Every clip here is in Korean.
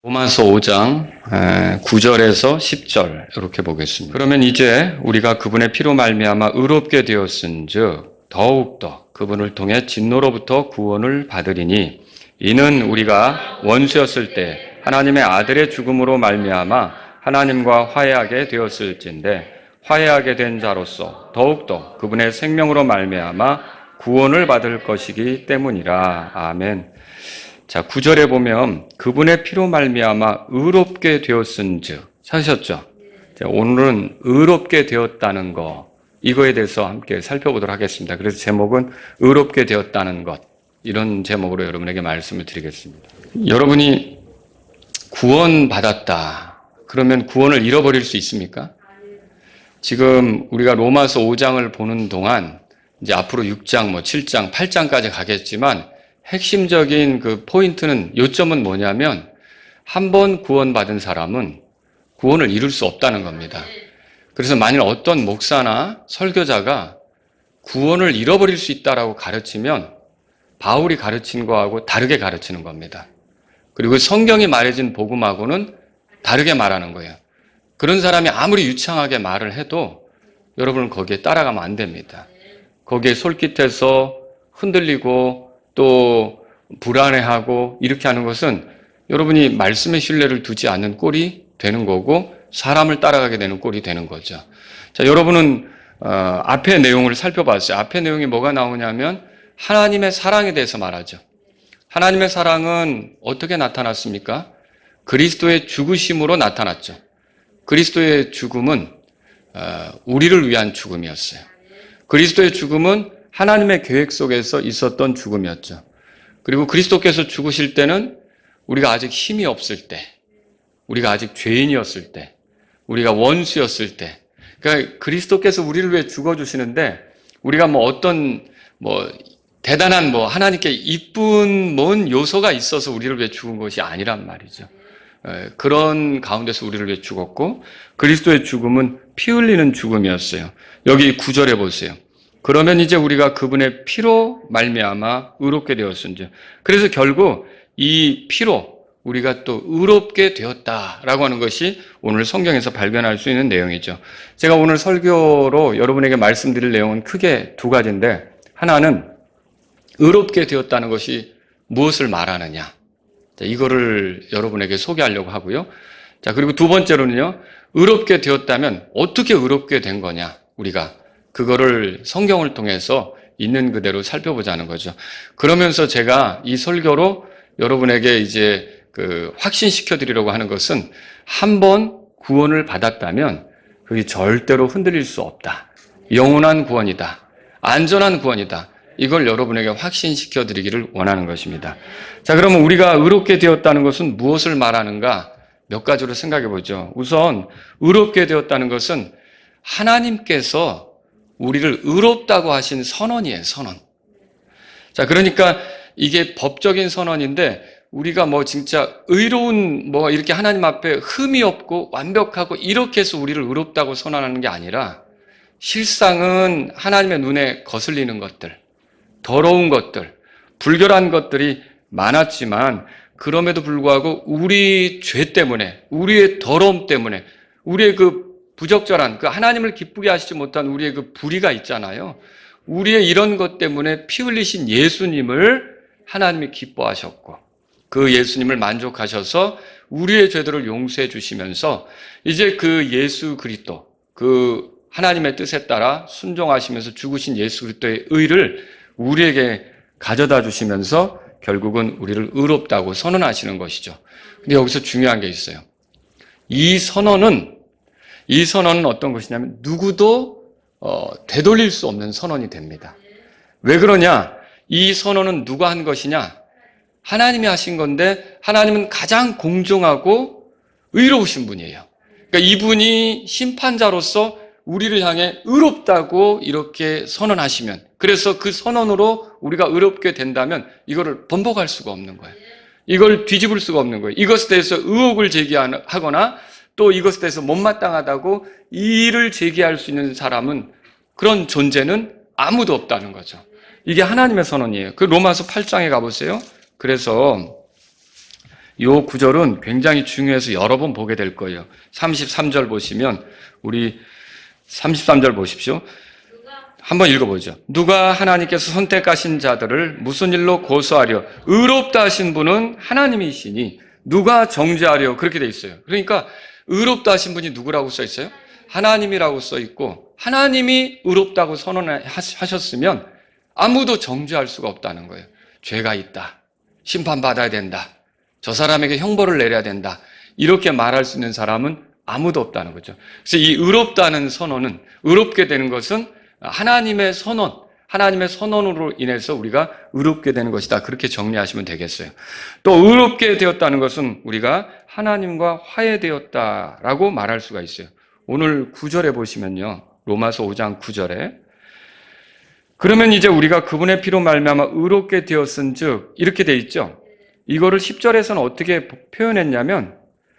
로마서 5장 9절에서 10절 이렇게 보겠습니다. 그러면 이제 우리가 그분의 피로 말미암아 의롭게 되었은즉 더욱더 그분을 통해 진노로부터 구원을 받으리니 이는 우리가 원수였을 때 하나님의 아들의 죽음으로 말미암아 하나님과 화해하게 되었을진데 화해하게 된 자로서 더욱더 그분의 생명으로 말미암아 구원을 받을 것이기 때문이라. 아멘. 자, 9절에 보면 그분의 피로 말미암아 의롭게 되었은즉 찾으셨죠? 자, 오늘은 의롭게 되었다는 거, 이거에 대해서 함께 살펴보도록 하겠습니다. 그래서 제목은 의롭게 되었다는 것, 이런 제목으로 여러분에게 말씀을 드리겠습니다. 여러분이 구원받았다 그러면 구원을 잃어버릴 수 있습니까? 지금 우리가 로마서 5장을 보는 동안 이제 앞으로 6장, 7장, 8장까지 가겠지만 핵심적인 그 포인트는, 요점은 뭐냐면 한 번 구원받은 사람은 구원을 이룰 수 없다는 겁니다. 그래서 만일 어떤 목사나 설교자가 구원을 잃어버릴 수 있다라고 가르치면 바울이 가르친 거하고 다르게 가르치는 겁니다. 그리고 성경이 말해진 복음하고는 다르게 말하는 거예요. 그런 사람이 아무리 유창하게 말을 해도 여러분은 거기에 따라가면 안 됩니다. 거기에 솔깃해서 흔들리고 또 불안해하고 이렇게 하는 것은 여러분이 말씀의 신뢰를 두지 않는 꼴이 되는 거고 사람을 따라가게 되는 꼴이 되는 거죠. 자, 여러분은 앞의 내용을 살펴봤어요. 앞의 내용이 뭐가 나오냐면 하나님의 사랑에 대해서 말하죠. 하나님의 사랑은 어떻게 나타났습니까? 그리스도의 죽으심으로 나타났죠. 그리스도의 죽음은 우리를 위한 죽음이었어요. 그리스도의 죽음은 하나님의 계획 속에서 있었던 죽음이었죠. 그리고 그리스도께서 죽으실 때는 우리가 아직 힘이 없을 때, 우리가 아직 죄인이었을 때, 우리가 원수였을 때, 그러니까 그리스도께서 우리를 위해 죽어주시는데 우리가 어떤 대단한 하나님께 이쁜 뭔 요소가 있어서 우리를 위해 죽은 것이 아니란 말이죠. 그런 가운데서 우리를 위해 죽었고 그리스도의 죽음은 피 흘리는 죽음이었어요. 여기 9절에 보세요. 그러면 이제 우리가 그분의 피로 말미암아 의롭게 되었은지. 그래서 결국 이 피로 우리가 또 의롭게 되었다라고 하는 것이 오늘 성경에서 발견할 수 있는 내용이죠. 제가 오늘 설교로 여러분에게 말씀드릴 내용은 크게 두 가지인데, 하나는 의롭게 되었다는 것이 무엇을 말하느냐, 자, 이거를 여러분에게 소개하려고 하고요. 자, 그리고 두 번째로는요, 의롭게 되었다면 어떻게 의롭게 된 거냐, 우리가 그거를 성경을 통해서 있는 그대로 살펴보자는 거죠. 그러면서 제가 이 설교로 여러분에게 이제 확신시켜 드리려고 하는 것은, 한번 구원을 받았다면 그게 절대로 흔들릴 수 없다. 영원한 구원이다. 안전한 구원이다. 이걸 여러분에게 확신시켜 드리기를 원하는 것입니다. 자, 그러면 우리가 의롭게 되었다는 것은 무엇을 말하는가? 몇 가지로 생각해 보죠. 우선 의롭게 되었다는 것은 하나님께서 우리를 의롭다고 하신 선언이에요, 선언. 자, 그러니까 이게 법적인 선언인데, 우리가 진짜 의로운 이렇게 하나님 앞에 흠이 없고 완벽하고 이렇게 해서 우리를 의롭다고 선언하는 게 아니라, 실상은 하나님의 눈에 거슬리는 것들, 더러운 것들, 불결한 것들이 많았지만 그럼에도 불구하고 우리 죄 때문에, 우리의 더러움 때문에, 우리의 부적절한 하나님을 기쁘게 하시지 못한 우리의 불의가 있잖아요. 우리의 이런 것 때문에 피 흘리신 예수님을 하나님이 기뻐하셨고 그 예수님을 만족하셔서 우리의 죄들을 용서해 주시면서 이제 그 예수 그리스도, 하나님의 뜻에 따라 순종하시면서 죽으신 예수 그리스도의 의를 우리에게 가져다 주시면서 결국은 우리를 의롭다고 선언하시는 것이죠. 근데 여기서 중요한 게 있어요. 이 선언은 어떤 것이냐면 누구도 되돌릴 수 없는 선언이 됩니다. 왜 그러냐? 이 선언은 누가 한 것이냐? 하나님이 하신 건데, 하나님은 가장 공정하고 의로우신 분이에요. 그러니까 이분이 심판자로서 우리를 향해 의롭다고 이렇게 선언하시면, 그래서 그 선언으로 우리가 의롭게 된다면 이거를 번복할 수가 없는 거예요. 이걸 뒤집을 수가 없는 거예요. 이것에 대해서 의혹을 제기하거나 또 이것에 대해서 못마땅하다고 이의를 제기할 수 있는 사람은, 그런 존재는 아무도 없다는 거죠. 이게 하나님의 선언이에요. 그 로마서 8장에 가보세요. 그래서 이 구절은 굉장히 중요해서 여러 번 보게 될 거예요. 33절 보시면 우리 33절 보십시오. 한번 읽어보죠. 누가 하나님께서 선택하신 자들을 무슨 일로 고소하려? 의롭다 하신 분은 하나님이시니 누가 정죄하려? 그렇게 돼 있어요. 그러니까 의롭다 하신 분이 누구라고 써 있어요? 하나님이라고 써 있고, 하나님이 의롭다고 선언하셨으면 아무도 정죄할 수가 없다는 거예요. 죄가 있다. 심판받아야 된다. 저 사람에게 형벌을 내려야 된다. 이렇게 말할 수 있는 사람은 아무도 없다는 거죠. 그래서 이 의롭다는 선언은, 의롭게 되는 것은 하나님의 선언, 하나님의 선언으로 인해서 우리가 의롭게 되는 것이다. 그렇게 정리하시면 되겠어요. 또 의롭게 되었다는 것은 우리가 하나님과 화해되었다라고 말할 수가 있어요. 오늘 9절에 보시면요. 로마서 5장 9절에 그러면 이제 우리가 그분의 피로 말미암아 의롭게 되었은즉 이렇게 돼 있죠. 이거를 10절에서는 어떻게 표현했냐면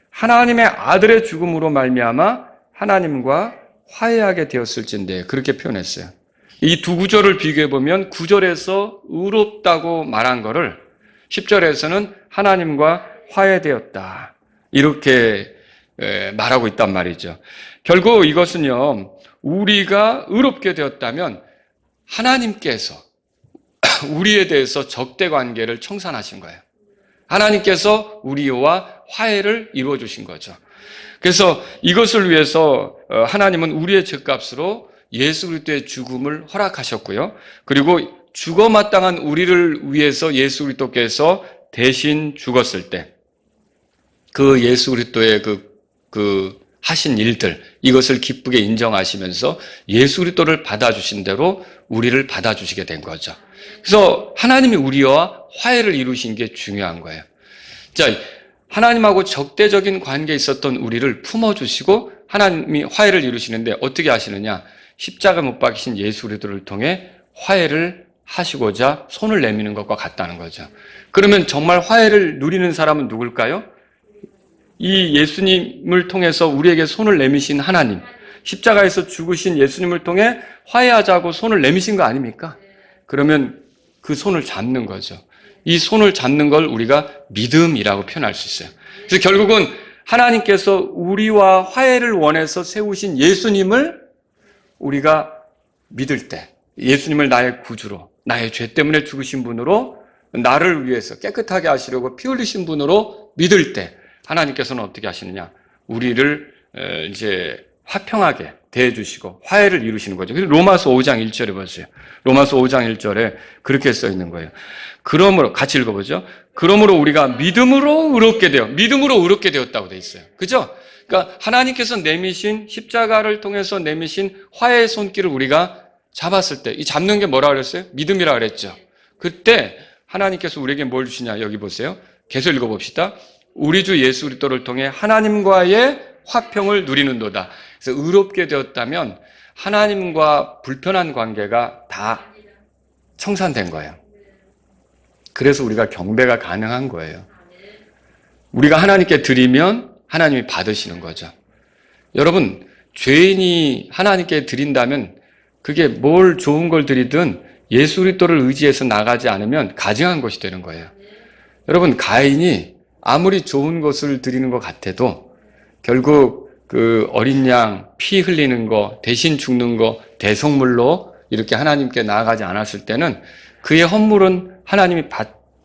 하나님의 아들의 죽음으로 말미암아 하나님과 화해하게 되었을진데 그렇게 표현했어요. 이 두 구절을 비교해 보면 9절에서 의롭다고 말한 거를 10절에서는 하나님과 화해되었다 이렇게 말하고 있단 말이죠. 결국 이것은요, 우리가 의롭게 되었다면 하나님께서 우리에 대해서 적대 관계를 청산하신 거예요. 하나님께서 우리와 화해를 이루어 주신 거죠. 그래서 이것을 위해서 하나님은 우리의 죄값으로 예수 그리스도의 죽음을 허락하셨고요. 그리고 죽어 마땅한 우리를 위해서 예수 그리스도께서 대신 죽었을 때 그 예수 그리스도의 그 하신 일들, 이것을 기쁘게 인정하시면서 예수 그리스도를 받아주신 대로 우리를 받아주시게 된 거죠. 그래서 하나님이 우리와 화해를 이루신 게 중요한 거예요. 자, 하나님하고 적대적인 관계에 있었던 우리를 품어주시고 하나님이 화해를 이루시는데 어떻게 하시느냐? 십자가 못 박히신 예수 그리스도를 통해 화해를 하시고자 손을 내미는 것과 같다는 거죠. 그러면 정말 화해를 누리는 사람은 누굴까요? 이 예수님을 통해서 우리에게 손을 내미신 하나님, 십자가에서 죽으신 예수님을 통해 화해하자고 손을 내미신 거 아닙니까? 그러면 그 손을 잡는 거죠. 이 손을 잡는 걸 우리가 믿음이라고 표현할 수 있어요. 그래서 결국은 하나님께서 우리와 화해를 원해서 세우신 예수님을 우리가 믿을 때, 예수님을 나의 구주로, 나의 죄 때문에 죽으신 분으로, 나를 위해서 깨끗하게 하시려고 피 흘리신 분으로 믿을 때 하나님께서는 어떻게 하시느냐? 우리를 이제 화평하게 대해주시고 화해를 이루시는 거죠. 그래서 로마서 5장 1절에 보세요. 로마서 5장 1절에 그렇게 써 있는 거예요. 그러므로 같이 읽어보죠. 그러므로 우리가 믿음으로 의롭게 되었다고 돼 있어요. 그죠? 그러니까 하나님께서 내미신 십자가를 통해서 내미신 화해의 손길을 우리가 잡았을 때, 이 잡는 게 뭐라 그랬어요? 믿음이라 그랬죠. 그때 하나님께서 우리에게 뭘 주시냐? 여기 보세요. 계속 읽어봅시다. 우리 주 예수 그리스도를 통해 하나님과의 화평을 누리는도다. 그래서 의롭게 되었다면 하나님과 불편한 관계가 다 청산된 거예요. 그래서 우리가 경배가 가능한 거예요. 우리가 하나님께 드리면 하나님이 받으시는 거죠. 여러분, 죄인이 하나님께 드린다면 그게 뭘 좋은 걸 드리든 예수 그리스도를 의지해서 나가지 않으면 가증한 것이 되는 거예요. 여러분, 가인이 아무리 좋은 것을 드리는 것 같아도 결국 그 어린 양 피 흘리는 거, 대신 죽는 거, 대속물로 이렇게 하나님께 나아가지 않았을 때는 그의 헌물은 하나님이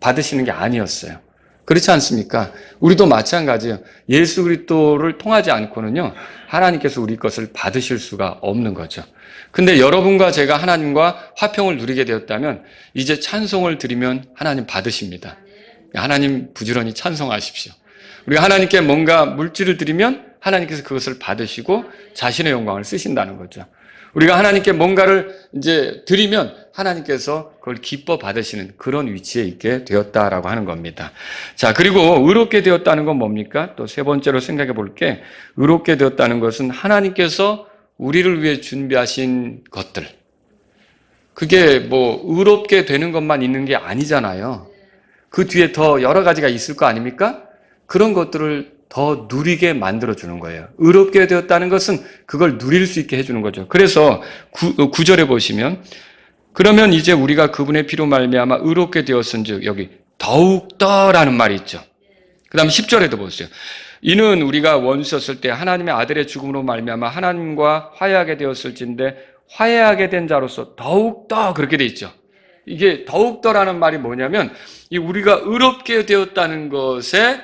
받으시는 게 아니었어요. 그렇지 않습니까? 우리도 마찬가지예요. 예수 그리스도를 통하지 않고는요, 하나님께서 우리 것을 받으실 수가 없는 거죠. 근데 여러분과 제가 하나님과 화평을 누리게 되었다면 이제 찬송을 드리면 하나님 받으십니다. 하나님 부지런히 찬송하십시오. 우리가 하나님께 뭔가 물질을 드리면 하나님께서 그것을 받으시고 자신의 영광을 쓰신다는 거죠. 우리가 하나님께 뭔가를 이제 드리면 하나님께서 그걸 기뻐 받으시는 그런 위치에 있게 되었다라고 하는 겁니다. 자, 그리고 의롭게 되었다는 건 뭡니까? 또 세 번째로 생각해 볼게, 의롭게 되었다는 것은 하나님께서 우리를 위해 준비하신 것들. 그게 뭐 의롭게 되는 것만 있는 게 아니잖아요. 그 뒤에 더 여러 가지가 있을 거 아닙니까? 그런 것들을 더 누리게 만들어주는 거예요. 의롭게 되었다는 것은 그걸 누릴 수 있게 해주는 거죠. 그래서 9절에 보시면 그러면 이제 우리가 그분의 피로 말미암아 의롭게 되었은즉 여기 더욱더라는 말이 있죠. 그 다음 10절에도 보세요. 이는 우리가 원수였을 때 하나님의 아들의 죽음으로 말미암아 하나님과 화해하게 되었을진데 화해하게 된 자로서 더욱더 그렇게 돼 있죠. 이게 더욱더라는 말이 뭐냐면 이 우리가 의롭게 되었다는 것에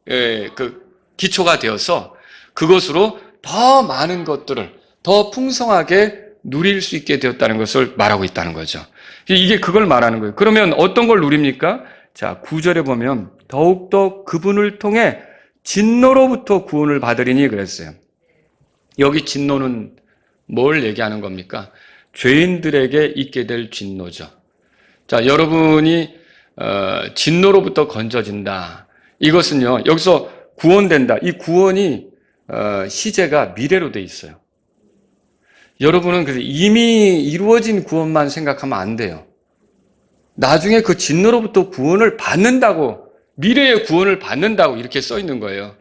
그 기초가 되어서 그것으로 더 많은 것들을 더 풍성하게 누릴 수 있게 되었다는 것을 말하고 있다는 거죠. 이게 그걸 말하는 거예요. 그러면 어떤 걸 누립니까? 자, 9절에 보면 더욱더 그분을 통해 진노로부터 구원을 받으리니 그랬어요. 여기 진노는 뭘 얘기하는 겁니까? 죄인들에게 있게 될 진노죠. 자, 여러분이 진노로부터 건져진다. 이것은요, 여기서 구원된다. 이 구원이 시제가 미래로 돼 있어요. 여러분은 그래서 이미 이루어진 구원만 생각하면 안 돼요. 나중에 그 진노로부터 구원을 받는다고, 미래의 구원을 받는다고 이렇게 써 있는 거예요.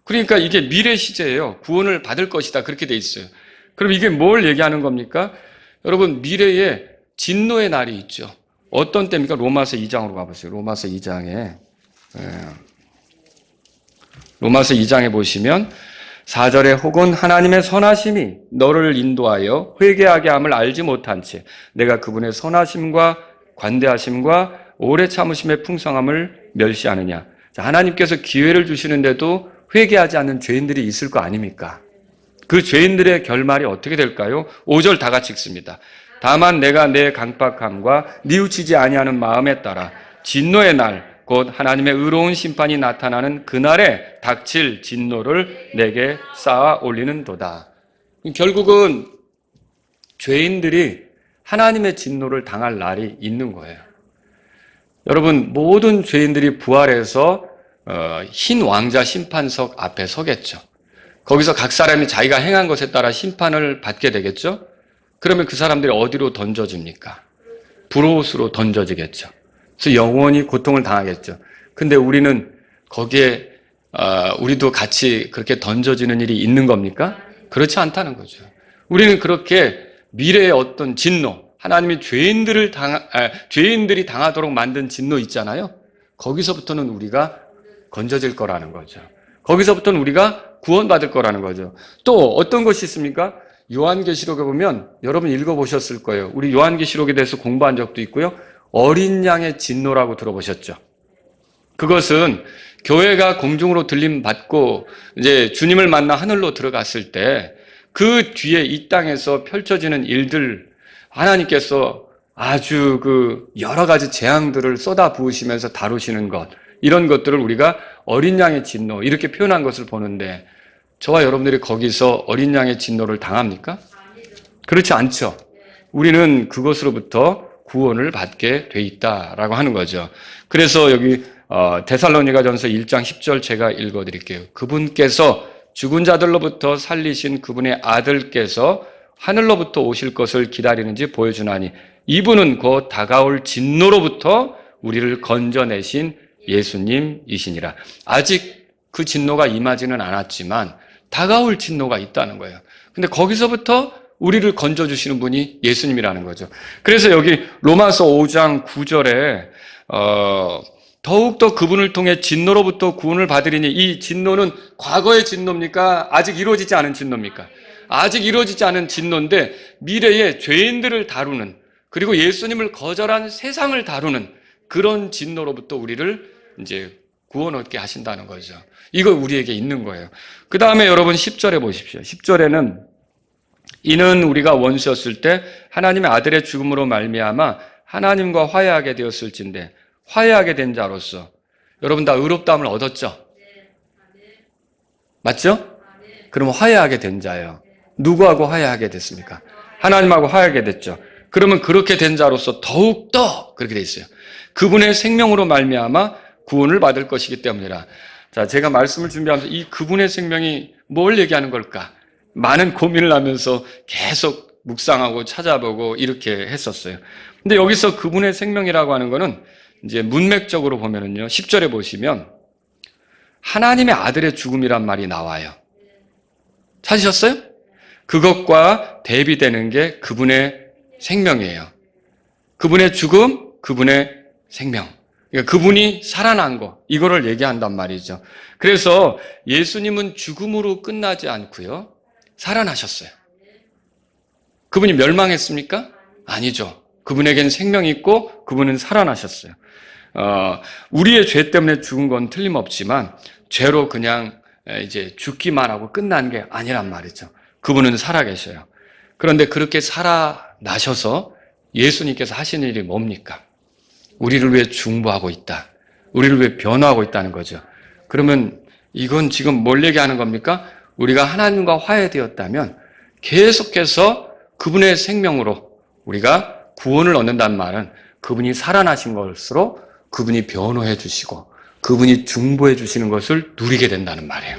그러니까 이게 미래 시제예요. 구원을 받을 것이다. 그렇게 돼 있어요. 그럼 이게 뭘 얘기하는 겁니까? 여러분, 미래에 진노의 날이 있죠. 어떤 때입니까? 로마서 2장으로 가보세요. 로마서 2장에 보시면 4절에 혹은 하나님의 선하심이 너를 인도하여 회개하게 함을 알지 못한 채 내가 그분의 선하심과 관대하심과 오래 참으심의 풍성함을 멸시하느냐. 자, 하나님께서 기회를 주시는데도 회개하지 않는 죄인들이 있을 거 아닙니까? 그 죄인들의 결말이 어떻게 될까요? 5절 다 같이 읽습니다. 다만 내가 내 강박함과 뉘우치지 아니하는 마음에 따라 진노의 날 곧 하나님의 의로운 심판이 나타나는 그날에 닥칠 진노를 내게 쌓아 올리는도다. 결국은 죄인들이 하나님의 진노를 당할 날이 있는 거예요. 여러분, 모든 죄인들이 부활해서 흰 왕자 심판석 앞에 서겠죠. 거기서 각 사람이 자기가 행한 것에 따라 심판을 받게 되겠죠. 그러면 그 사람들이 어디로 던져집니까? 불옷으로 던져지겠죠. 그래서 영원히 고통을 당하겠죠. 근데 우리는 거기에 우리도 같이 그렇게 던져지는 일이 있는 겁니까? 그렇지 않다는 거죠. 우리는 그렇게 미래의 어떤 진노, 하나님이 죄인들이 당하도록 만든 진노 있잖아요. 거기서부터는 우리가 건져질 거라는 거죠. 거기서부터는 우리가 구원받을 거라는 거죠. 또 어떤 것이 있습니까? 요한계시록에 보면 여러분 읽어보셨을 거예요. 우리 요한계시록에 대해서 공부한 적도 있고요. 어린 양의 진노라고 들어보셨죠? 그것은 교회가 공중으로 들림 받고 이제 주님을 만나 하늘로 들어갔을 때 그 뒤에 이 땅에서 펼쳐지는 일들, 하나님께서 아주 그 여러 가지 재앙들을 쏟아 부으시면서 다루시는 것, 이런 것들을 우리가 어린 양의 진노 이렇게 표현한 것을 보는데 저와 여러분들이 거기서 어린 양의 진노를 당합니까? 그렇지 않죠. 우리는 그것으로부터 구원을 받게 돼 있다라고 하는 거죠. 그래서 여기 데살로니가전서 1장 10절 제가 읽어드릴게요. 그분께서 죽은 자들로부터 살리신 그분의 아들께서 하늘로부터 오실 것을 기다리는지 보여주나니 이분은 곧 다가올 진노로부터 우리를 건져내신 예수님이시니라. 아직 그 진노가 임하지는 않았지만 다가올 진노가 있다는 거예요. 근데 거기서부터 우리를 건져주시는 분이 예수님이라는 거죠. 그래서 여기 로마서 5장 9절에 더욱더 그분을 통해 진노로부터 구원을 받으리니 이 진노는 과거의 진노입니까? 아직 이루어지지 않은 진노입니까? 아직 이루어지지 않은 진노인데 미래의 죄인들을 다루는 그리고 예수님을 거절한 세상을 다루는 그런 진노로부터 우리를 이제 구원 얻게 하신다는 거죠. 이거 우리에게 있는 거예요. 그 다음에 여러분 10절에 보십시오. 10절에는 이는 우리가 원수였을 때 하나님의 아들의 죽음으로 말미암아 하나님과 화해하게 되었을진데 화해하게 된 자로서 여러분 다 의롭다함을 얻었죠? 맞죠? 그럼 화해하게 된 자예요. 누구하고 화해하게 됐습니까? 하나님하고 화해하게 됐죠. 그러면 그렇게 된 자로서 더욱더 그렇게 돼 있어요. 그분의 생명으로 말미암아 구원을 받을 것이기 때문이라. 자, 제가 말씀을 준비하면서 이 그분의 생명이 뭘 얘기하는 걸까? 많은 고민을 하면서 계속 묵상하고 찾아보고 이렇게 했었어요. 근데 여기서 그분의 생명이라고 하는 거는 이제 문맥적으로 보면은요, 10절에 보시면 하나님의 아들의 죽음이란 말이 나와요. 찾으셨어요? 그것과 대비되는 게 그분의 생명이에요. 그분의 죽음, 그분의 생명. 그러니까 그분이 살아난 거, 이거를 얘기한단 말이죠. 그래서 예수님은 죽음으로 끝나지 않고요, 살아나셨어요. 그분이 멸망했습니까? 아니죠. 그분에겐 생명이 있고 그분은 살아나셨어요. 우리의 죄 때문에 죽은 건 틀림없지만 죄로 그냥 이제 죽기만 하고 끝난 게 아니란 말이죠. 그분은 살아계셔요. 그런데 그렇게 살아나셔서 예수님께서 하시는 일이 뭡니까? 우리를 위해 중보하고 있다. 우리를 위해 변호하고 있다는 거죠. 그러면 이건 지금 뭘 얘기하는 겁니까? 우리가 하나님과 화해되었다면 계속해서 그분의 생명으로 우리가 구원을 얻는다는 말은 그분이 살아나신 것으로 그분이 변호해 주시고 그분이 중보해 주시는 것을 누리게 된다는 말이에요.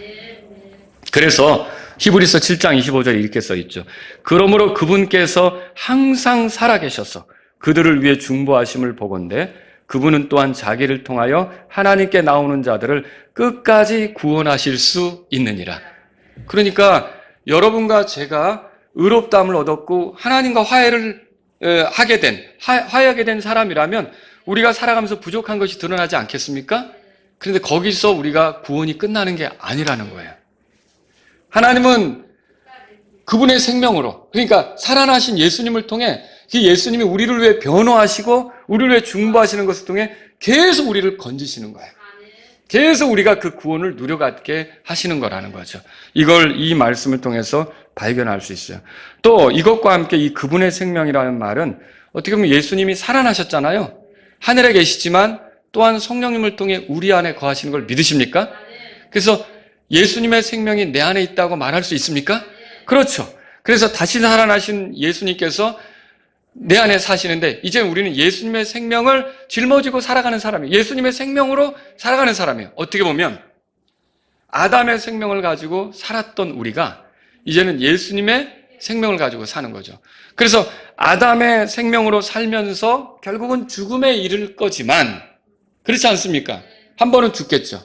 그래서 히브리서 7장 25절에 이렇게 써 있죠. 그러므로 그분께서 항상 살아계셔서 그들을 위해 중보하심을 보건대 그분은 또한 자기를 통하여 하나님께 나오는 자들을 끝까지 구원하실 수 있느니라. 그러니까 여러분과 제가 의롭다함을 얻었고 하나님과 화해하게 된 사람이라면 우리가 살아가면서 부족한 것이 드러나지 않겠습니까? 그런데 거기서 우리가 구원이 끝나는 게 아니라는 거예요. 하나님은 그분의 생명으로, 그러니까 살아나신 예수님을 통해 그 예수님이 우리를 위해 변호하시고 우리를 위해 중보하시는 것을 통해 계속 우리를 건지시는 거예요. 계속 우리가 그 구원을 누려갖게 하시는 거라는 거죠. 이걸 이 말씀을 통해서 발견할 수 있어요. 또 이것과 함께 이 그분의 생명이라는 말은 어떻게 보면 예수님이 살아나셨잖아요. 하늘에 계시지만 또한 성령님을 통해 우리 안에 거하시는 걸 믿으십니까? 그래서 예수님의 생명이 내 안에 있다고 말할 수 있습니까? 그렇죠. 그래서 다시 살아나신 예수님께서 내 안에 사시는데 이제 우리는 예수님의 생명을 짊어지고 살아가는 사람이에요. 예수님의 생명으로 살아가는 사람이에요. 어떻게 보면 아담의 생명을 가지고 살았던 우리가 이제는 예수님의 생명을 가지고 사는 거죠. 그래서 아담의 생명으로 살면서 결국은 죽음에 이를 거지만 그렇지 않습니까? 한 번은 죽겠죠.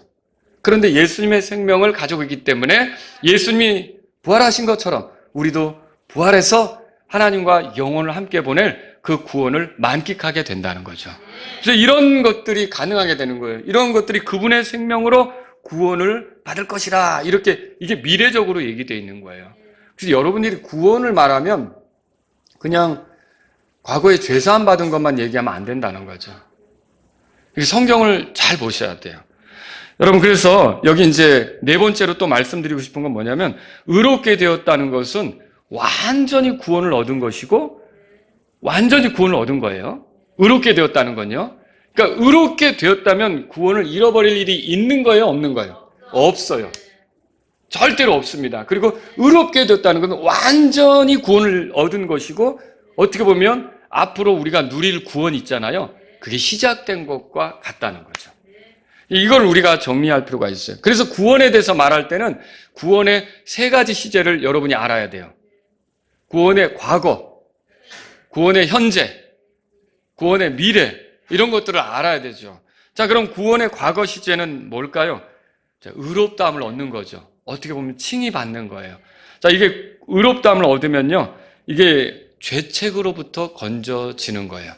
그런데 예수님의 생명을 가지고 있기 때문에 예수님이 부활하신 것처럼 우리도 부활해서 하나님과 영혼을 함께 보낼 그 구원을 만끽하게 된다는 거죠. 그래서 이런 것들이 가능하게 되는 거예요. 이런 것들이 그분의 생명으로 구원을 받을 것이라 이렇게 이게 미래적으로 얘기되어 있는 거예요. 그래서 여러분들이 구원을 말하면 그냥 과거에 죄사함 받은 것만 얘기하면 안 된다는 거죠. 성경을 잘 보셔야 돼요. 여러분 그래서 여기 이제 네 번째로 또 말씀드리고 싶은 건 뭐냐면 의롭게 되었다는 것은 완전히 구원을 얻은 것이고 완전히 구원을 얻은 거예요. 의롭게 되었다는 건요. 그러니까 의롭게 되었다면 구원을 잃어버릴 일이 있는 거예요? 없는 거예요? 없어요. 절대로 없습니다. 그리고 의롭게 되었다는 것은 완전히 구원을 얻은 것이고 어떻게 보면 앞으로 우리가 누릴 구원이 있잖아요. 그게 시작된 것과 같다는 거죠. 이걸 우리가 정리할 필요가 있어요. 그래서 구원에 대해서 말할 때는 구원의 세 가지 시제를 여러분이 알아야 돼요. 구원의 과거, 구원의 현재, 구원의 미래 이런 것들을 알아야 되죠. 자, 그럼 구원의 과거 시제는 뭘까요? 자, 의롭다함을 얻는 거죠. 어떻게 보면 칭의 받는 거예요. 자, 이게 의롭다함을 얻으면요. 이게 죄책으로부터 건져지는 거예요.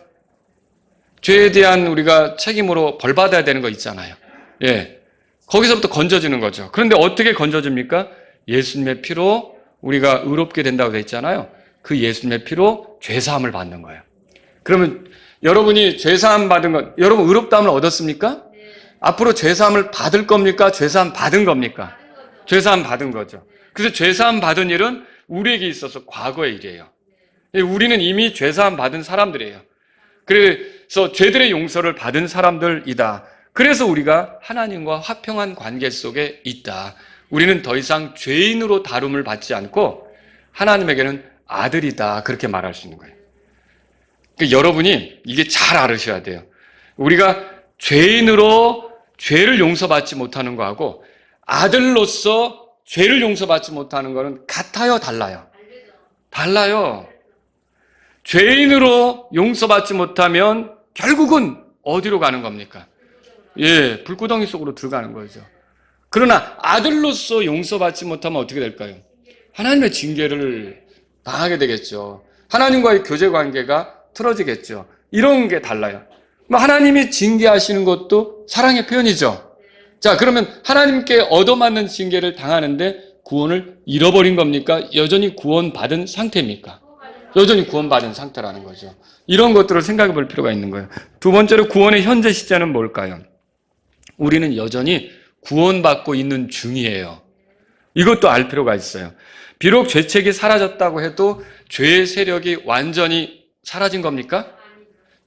죄에 대한 우리가 책임으로 벌 받아야 되는 거 있잖아요. 예. 거기서부터 건져지는 거죠. 그런데 어떻게 건져집니까? 예수님의 피로 우리가 의롭게 된다고 되어 있잖아요. 그 예수님의 피로 죄사함을 받는 거예요. 그러면 여러분이 죄사함 받은 것, 여러분 의롭다함을 얻었습니까? 앞으로 죄사함을 받을 겁니까? 죄사함 받은 겁니까? 죄사함 받은 거죠. 그래서 죄사함 받은 일은 우리에게 있어서 과거의 일이에요. 우리는 이미 죄사함 받은 사람들이에요. 그래서 죄들의 용서를 받은 사람들이다. 그래서 우리가 하나님과 화평한 관계 속에 있다. 우리는 더 이상 죄인으로 다룸을 받지 않고 하나님에게는 아들이다. 그렇게 말할 수 있는 거예요. 그러니까 여러분이 이게 잘 알으셔야 돼요. 우리가 죄인으로 죄를 용서받지 못하는 거하고 아들로서 죄를 용서받지 못하는 거는 같아요? 달라요? 달라요. 죄인으로 용서받지 못하면 결국은 어디로 가는 겁니까? 예, 불구덩이 속으로 들어가는 거죠. 그러나 아들로서 용서받지 못하면 어떻게 될까요? 하나님의 징계를 당하게 되겠죠. 하나님과의 교제 관계가 틀어지겠죠. 이런 게 달라요. 하나님이 징계하시는 것도 사랑의 표현이죠. 자, 그러면 하나님께 얻어맞는 징계를 당하는데 구원을 잃어버린 겁니까? 여전히 구원받은 상태입니까? 여전히 구원받은 상태라는 거죠. 이런 것들을 생각해 볼 필요가 있는 거예요. 두 번째로 구원의 현재 시제는 뭘까요? 우리는 여전히 구원받고 있는 중이에요. 이것도 알 필요가 있어요. 비록 죄책이 사라졌다고 해도 죄의 세력이 완전히 사라진 겁니까?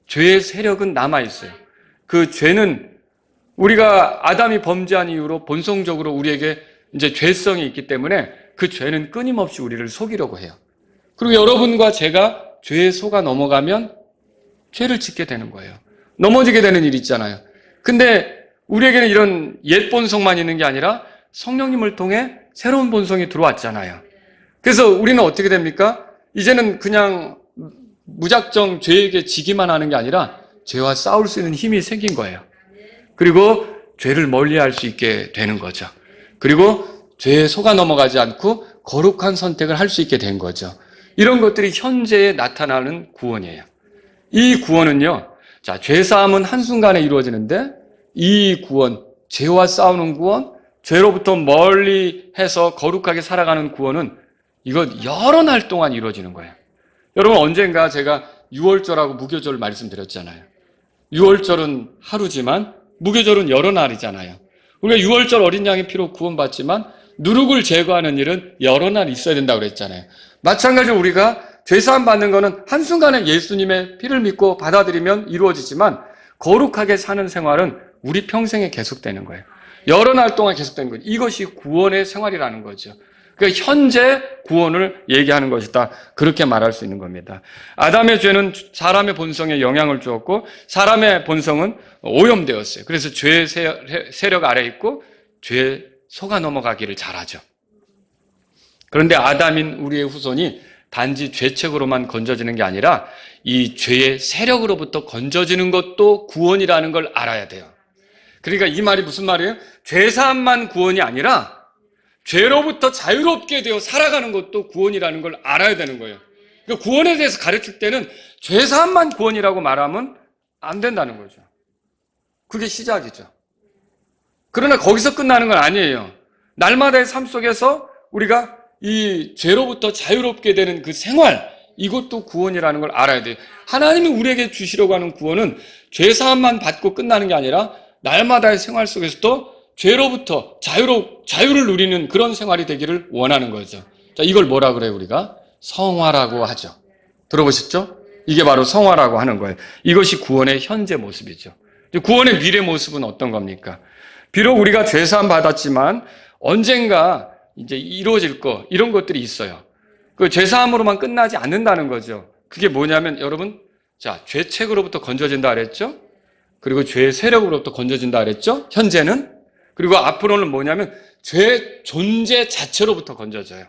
죄의 세력은 남아있어요. 그 죄는 우리가 아담이 범죄한 이후로 본성적으로 우리에게 이제 죄성이 있기 때문에 그 죄는 끊임없이 우리를 속이려고 해요. 그리고 여러분과 제가 죄에 속아 넘어가면 죄를 짓게 되는 거예요. 넘어지게 되는 일이 있잖아요. 근데 우리에게는 이런 옛 본성만 있는 게 아니라 성령님을 통해 새로운 본성이 들어왔잖아요. 그래서 우리는 어떻게 됩니까? 이제는 그냥 무작정 죄에게 지기만 하는 게 아니라 죄와 싸울 수 있는 힘이 생긴 거예요. 그리고 죄를 멀리할 수 있게 되는 거죠. 그리고 죄에 속아 넘어가지 않고 거룩한 선택을 할 수 있게 된 거죠. 이런 것들이 현재에 나타나는 구원이에요. 이 구원은요, 자, 죄사함은 한순간에 이루어지는데 이 구원, 죄와 싸우는 구원, 죄로부터 멀리 해서 거룩하게 살아가는 구원은 이거 여러 날 동안 이루어지는 거예요. 여러분, 언젠가 제가 유월절하고 무교절 말씀드렸잖아요. 유월절은 하루지만 무교절은 여러 날이잖아요. 우리가 유월절 어린 양의 피로 구원받지만 누룩을 제거하는 일은 여러 날 있어야 된다고 그랬잖아요. 마찬가지로 우리가 죄사함 받는 거는 한순간에 예수님의 피를 믿고 받아들이면 이루어지지만 거룩하게 사는 생활은 우리 평생에 계속되는 거예요. 여러 날 동안 계속되는 거죠. 이것이 구원의 생활이라는 거죠. 그러니까 현재 구원을 얘기하는 것이다. 그렇게 말할 수 있는 겁니다. 아담의 죄는 사람의 본성에 영향을 주었고 사람의 본성은 오염되었어요. 그래서 죄의 세력 아래 있고 죄에 속아 넘어가기를 잘하죠. 그런데 아담인 우리의 후손이 단지 죄책으로만 건져지는 게 아니라 이 죄의 세력으로부터 건져지는 것도 구원이라는 걸 알아야 돼요. 그러니까 이 말이 무슨 말이에요? 죄사함만 구원이 아니라 죄로부터 자유롭게 되어 살아가는 것도 구원이라는 걸 알아야 되는 거예요. 그러니까 구원에 대해서 가르칠 때는 죄사함만 구원이라고 말하면 안 된다는 거죠. 그게 시작이죠. 그러나 거기서 끝나는 건 아니에요. 날마다의 삶 속에서 우리가 이 죄로부터 자유롭게 되는 그 생활, 이것도 구원이라는 걸 알아야 돼요. 하나님이 우리에게 주시려고 하는 구원은 죄사함만 받고 끝나는 게 아니라 날마다의 생활 속에서도 죄로부터 자유를 누리는 그런 생활이 되기를 원하는 거죠. 자, 이걸 뭐라 그래요, 우리가? 성화라고 하죠. 들어보셨죠? 이게 바로 성화라고 하는 거예요. 이것이 구원의 현재 모습이죠. 구원의 미래 모습은 어떤 겁니까? 비록 우리가 죄사함 받았지만 언젠가 이제 이루어질 이런 것들이 있어요. 그 죄사함으로만 끝나지 않는다는 거죠. 그게 뭐냐면 여러분, 자, 죄책으로부터 건져진다 그랬죠? 그리고 죄의 세력으로부터 건져진다 그랬죠? 현재는. 그리고 앞으로는 뭐냐면 죄 존재 자체로부터 건져져요.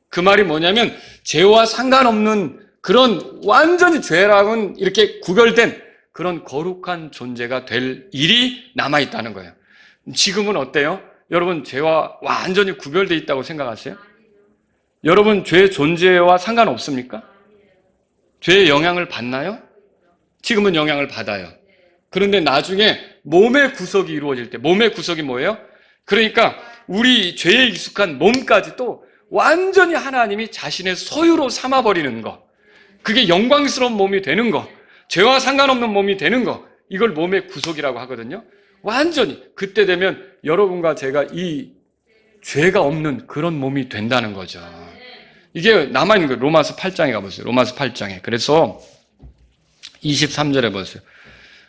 그 말이 뭐냐면 죄와 상관없는 그런 완전히 죄랑은 이렇게 구별된 그런 거룩한 존재가 될 일이 남아있다는 거예요. 지금은 어때요? 여러분, 죄와 완전히 구별되어 있다고 생각하세요? 여러분, 죄의 존재와 상관없습니까? 죄의 영향을 받나요? 지금은 영향을 받아요. 그런데 나중에 몸의 구속이 이루어질 때, 몸의 구속이 뭐예요? 그러니까 우리 죄에 익숙한 몸까지도 완전히 하나님이 자신의 소유로 삼아버리는 거, 그게 영광스러운 몸이 되는 거, 죄와 상관없는 몸이 되는 거, 이걸 몸의 구속이라고 하거든요. 완전히 그때 되면 여러분과 제가 이 죄가 없는 그런 몸이 된다는 거죠. 이게 남아있는 거예요. 로마서 8장에 가보세요. 로마서 8장에. 그래서 23절에 보세요.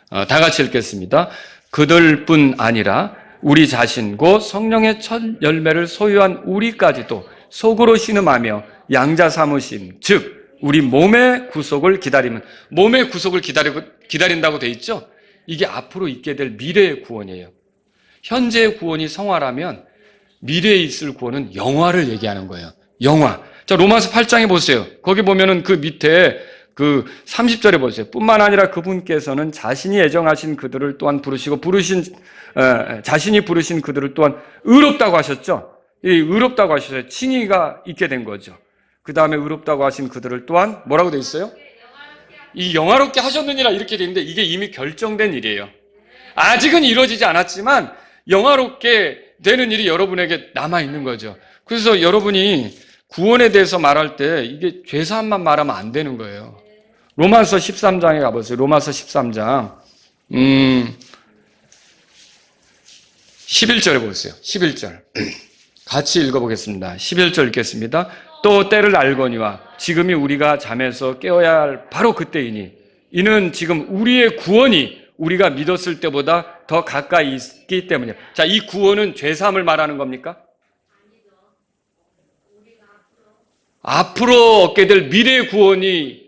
다 같이 읽겠습니다. 그들뿐 아니라 우리 자신고 성령의 첫 열매를 소유한 우리까지도 속으로 신음하며 양자 삼으심, 즉 우리 몸의 구속을 기다리면, 몸의 구속을 기다린다고 돼 있죠? 이게 앞으로 있게 될 미래의 구원이에요. 현재의 구원이 성화라면 미래에 있을 구원은 영화를 얘기하는 거예요. 영화. 자, 로마서 8장에 보세요. 거기 보면은 그 밑에 그 30절에 보세요. 뿐만 아니라 그분께서는 자신이 애정하신 그들을 또한 부르시고 자신이 부르신 그들을 또한 의롭다고 하셨죠. 이 의롭다고 하셨어요. 칭의가 있게 된 거죠. 그 다음에 의롭다고 하신 그들을 또한 뭐라고 돼 있어요? 이 영화롭게 하셨느니라 이렇게 되는데 이게 이미 결정된 일이에요. 아직은 이루어지지 않았지만 영화롭게 되는 일이 여러분에게 남아있는 거죠. 그래서 여러분이 구원에 대해서 말할 때 이게 죄사함만 말하면 안 되는 거예요. 로마서 13장에 가보세요. 로마서 13장 11절에 보세요. 11절 같이 읽어보겠습니다. 11절 읽겠습니다. 또 때를 알거니와 지금이 우리가 잠에서 깨어야 할 바로 그때이니 이는 지금 우리의 구원이 우리가 믿었을 때보다 더 가까이 있기 때문이에요. 자, 이 구원은 죄사함을 말하는 겁니까? 앞으로 얻게 될 미래의 구원이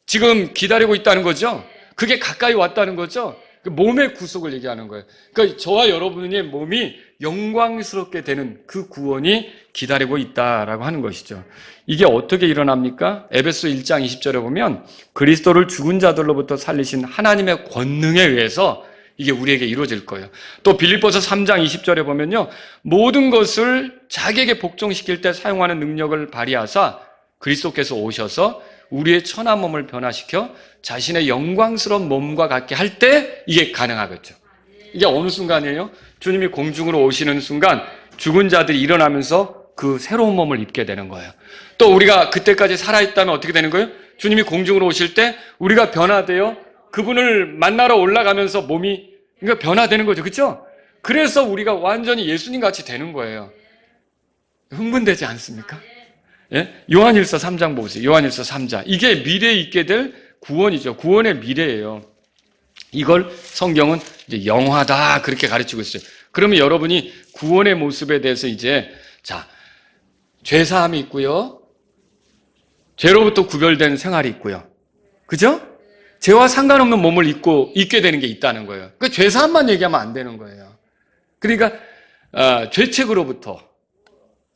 지금 기다리고 있다는 거죠. 그게 가까이 왔다는 거죠. 몸의 구속을 얘기하는 거예요. 그러니까 저와 여러분의 몸이 영광스럽게 되는 그 구원이 기다리고 있다라고 하는 것이죠. 이게 어떻게 일어납니까? 에베소 1장 20절에 보면 그리스도를 죽은 자들로부터 살리신 하나님의 권능에 의해서 이게 우리에게 이루어질 거예요. 또 빌립보서 3장 20절에 보면요. 모든 것을 자기에게 복종시킬 때 사용하는 능력을 발휘하사 그리스도께서 오셔서 우리의 천한 몸을 변화시켜 자신의 영광스러운 몸과 같게 할 때 이게 가능하겠죠. 이게 어느 순간이에요? 주님이 공중으로 오시는 순간 죽은 자들이 일어나면서 그 새로운 몸을 입게 되는 거예요. 또 우리가 그때까지 살아있다면 어떻게 되는 거예요? 주님이 공중으로 오실 때 우리가 변화되어 그분을 만나러 올라가면서 몸이 그러니까 변화되는 거죠. 그렇죠? 그래서 우리가 완전히 예수님 같이 되는 거예요. 흥분되지 않습니까? 예? 요한일서 3장 보세요. 요한일서 3장. 이게 미래에 있게 될 구원이죠. 구원의 미래예요. 이걸 성경은 이제 영화다 그렇게 가르치고 있어요. 그러면 여러분이 구원의 모습에 대해서 이제 자, 죄사함이 있고요. 죄로부터 구별된 생활이 있고요. 그죠? 죄와 상관없는 몸을 입게 되는 게 있다는 거예요. 그 죄사함만 얘기하면 안 되는 거예요. 그러니까 죄책으로부터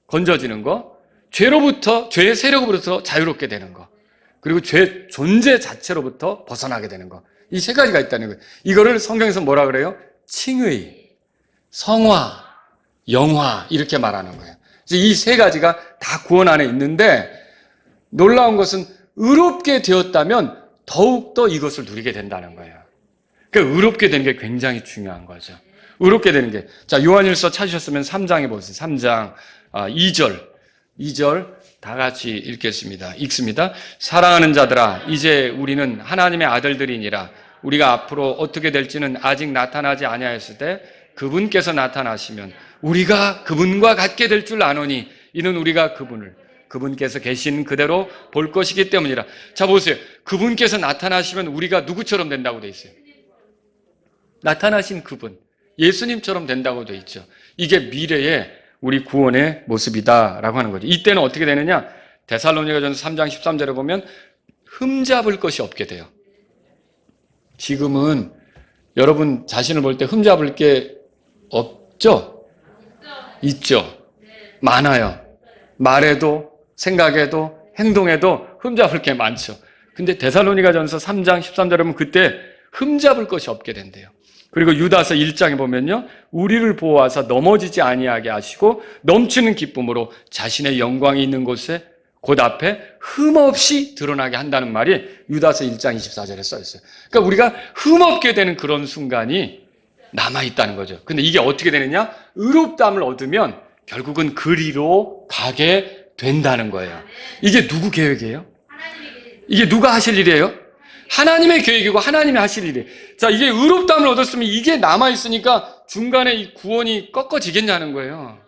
건져지는 거, 죄의 세력으로부터 자유롭게 되는 거, 그리고 죄 존재 자체로부터 벗어나게 되는 거. 이 세 가지가 있다는 거예요. 이거를 성경에서 뭐라 그래요? 칭의, 성화, 영화 이렇게 말하는 거예요. 이 세 가지가 다 구원 안에 있는데 놀라운 것은 의롭게 되었다면 더욱더 이것을 누리게 된다는 거예요. 그러니까 의롭게 되는 게 굉장히 중요한 거죠. 의롭게 되는 게. 자, 요한일서 찾으셨으면 3장에 보세요. 3장 2절 다 같이 읽습니다. 사랑하는 자들아, 이제 우리는 하나님의 아들들이니라. 우리가 앞으로 어떻게 될지는 아직 나타나지 아니하였을 때 그분께서 나타나시면 우리가 그분과 같게 될 줄 아노니 이는 우리가 그분께서 계신 그대로 볼 것이기 때문이라. 자, 보세요. 그분께서 나타나시면 우리가 누구처럼 된다고 돼 있어요? 나타나신 그분, 예수님처럼 된다고 돼 있죠. 이게 미래의 우리 구원의 모습이다라고 하는 거죠. 이때는 어떻게 되느냐? 데살로니가전서 3장 13절에 보면 흠잡을 것이 없게 돼요. 지금은 여러분 자신을 볼 때 흠잡을 게 없죠? 있죠. 많아요. 말에도 생각에도 행동에도 흠잡을 게 많죠. 근데 데살로니가전서 3장 13절에 보면 그때 흠잡을 것이 없게 된대요. 그리고 유다서 1장에 보면요. 우리를 보호하사 넘어지지 아니하게 하시고 넘치는 기쁨으로 자신의 영광이 있는 곳에 곧 앞에 흠없이 드러나게 한다는 말이 유다서 1장 24절에 써 있어요. 그러니까 우리가 흠없게 되는 그런 순간이 남아있다는 거죠. 근데 이게 어떻게 되느냐? 의롭다함을 얻으면 결국은 그리로 가게 된다는 거예요. 이게 누구 계획이에요? 이게 누가 하실 일이에요? 하나님의 계획이고 하나님이 하실 일이에요. 자, 이게 의롭다함을 얻었으면 이게 남아있으니까 중간에 이 구원이 꺾어지겠냐는 거예요.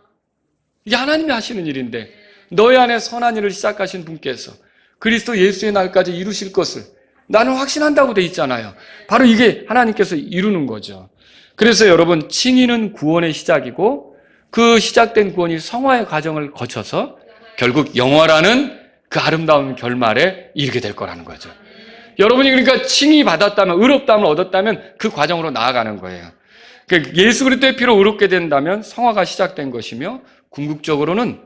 이게 하나님이 하시는 일인데 너희 안에 선한 일을 시작하신 분께서 그리스도 예수의 날까지 이루실 것을 나는 확신한다고 돼 있잖아요. 바로 이게 하나님께서 이루는 거죠. 그래서 여러분, 칭의는 구원의 시작이고 그 시작된 구원이 성화의 과정을 거쳐서 결국 영화라는 그 아름다운 결말에 이르게 될 거라는 거죠. 여러분이 그러니까 칭의 받았다면, 의롭다함을 얻었다면 그 과정으로 나아가는 거예요. 그러니까 예수 그리스도의 피로 의롭게 된다면 성화가 시작된 것이며 궁극적으로는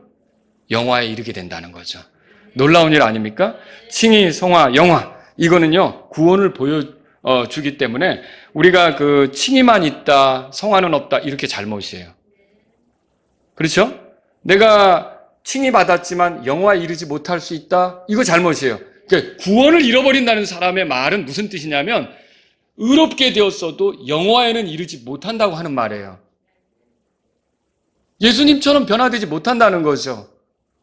영화에 이르게 된다는 거죠. 놀라운 일 아닙니까? 칭의, 성화, 영화 이거는요 구원을 보여주기 때문에 우리가 그 칭의만 있다, 성화는 없다 이렇게 잘못이에요. 그렇죠? 내가 칭의 받았지만 영화에 이르지 못할 수 있다 이거 잘못이에요. 그러니까 구원을 잃어버린다는 사람의 말은 무슨 뜻이냐면 의롭게 되었어도 영화에는 이르지 못한다고 하는 말이에요. 예수님처럼 변화되지 못한다는 거죠.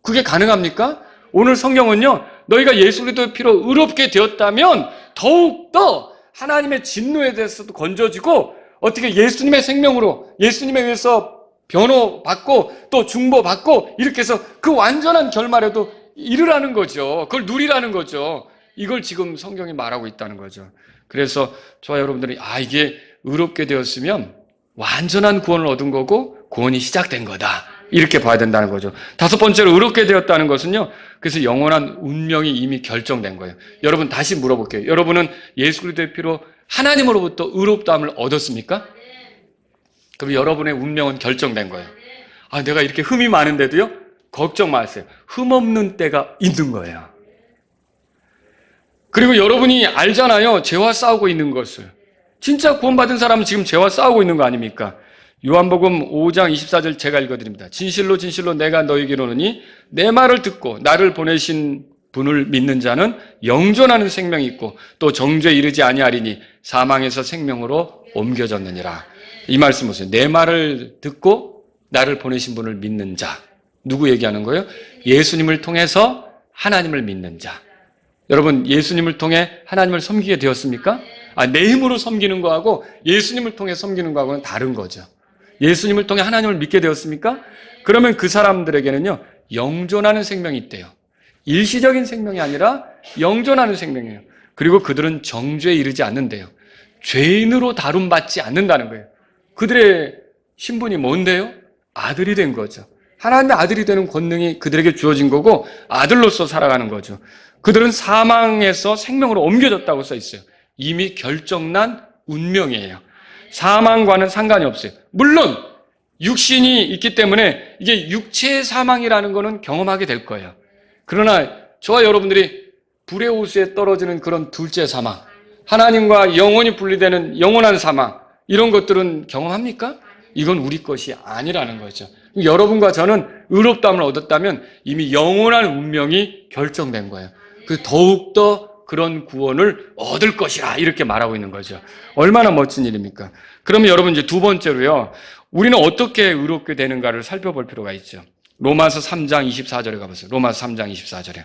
그게 가능합니까? 오늘 성경은요, 너희가 예수 그리스도의 피로 의롭게 되었다면 더욱더 하나님의 진노에 대해서도 건져지고 어떻게 예수님의 생명으로 예수님에 의해서 변호받고 또 중보받고 이렇게 해서 그 완전한 결말에도 이르라는 거죠. 그걸 누리라는 거죠. 이걸 지금 성경이 말하고 있다는 거죠. 그래서 저와 여러분들이 이게 의롭게 되었으면 완전한 구원을 얻은 거고 구원이 시작된 거다. 이렇게 봐야 된다는 거죠. 다섯 번째로 의롭게 되었다는 것은요. 그래서 영원한 운명이 이미 결정된 거예요. 여러분 다시 물어볼게요. 여러분은 예수 그리스도의 피로 하나님으로부터 의롭다함을 얻었습니까? 그럼 여러분의 운명은 결정된 거예요. 내가 이렇게 흠이 많은데도요? 걱정 마세요. 흠 없는 때가 있는 거예요. 그리고 여러분이 알잖아요. 죄와 싸우고 있는 것을. 진짜 구원받은 사람은 지금 죄와 싸우고 있는 거 아닙니까? 요한복음 5장 24절 제가 읽어드립니다. 진실로 진실로 내가 너희에게 이르노니 내 말을 듣고 나를 보내신 분을 믿는 자는 영존하는 생명이 있고 또 정죄에 이르지 아니하리니 사망에서 생명으로 옮겨졌느니라. 이 말씀 보세요. 내 말을 듣고 나를 보내신 분을 믿는 자. 누구 얘기하는 거예요? 예수님을 통해서 하나님을 믿는 자. 여러분 예수님을 통해 하나님을 섬기게 되었습니까? 내 힘으로 섬기는 거하고 예수님을 통해 섬기는 거하고는 다른 거죠. 예수님을 통해 하나님을 믿게 되었습니까? 그러면 그 사람들에게는요, 영존하는 생명이 있대요. 일시적인 생명이 아니라 영존하는 생명이에요. 그리고 그들은 정죄에 이르지 않는데요. 죄인으로 다룸받지 않는다는 거예요. 그들의 신분이 뭔데요? 아들이 된 거죠. 하나님의 아들이 되는 권능이 그들에게 주어진 거고 아들로서 살아가는 거죠. 그들은 사망에서 생명으로 옮겨졌다고 써 있어요. 이미 결정난 운명이에요. 사망과는 상관이 없어요. 물론 육신이 있기 때문에 이게 육체의 사망이라는 거는 경험하게 될 거예요. 그러나 저와 여러분들이 불의 호수에 떨어지는 그런 둘째 사망, 하나님과 영원히 분리되는 영원한 사망, 이런 것들은 경험합니까? 이건 우리 것이 아니라는 거죠. 여러분과 저는 의롭다함을 얻었다면 이미 영원한 운명이 결정된 거예요. 그래서 더욱더 그런 구원을 얻을 것이라 이렇게 말하고 있는 거죠. 얼마나 멋진 일입니까? 그러면 여러분 이제 두 번째로요. 우리는 어떻게 의롭게 되는가를 살펴볼 필요가 있죠. 로마서 3장 24절에 가보세요. 로마서 3장 24절에.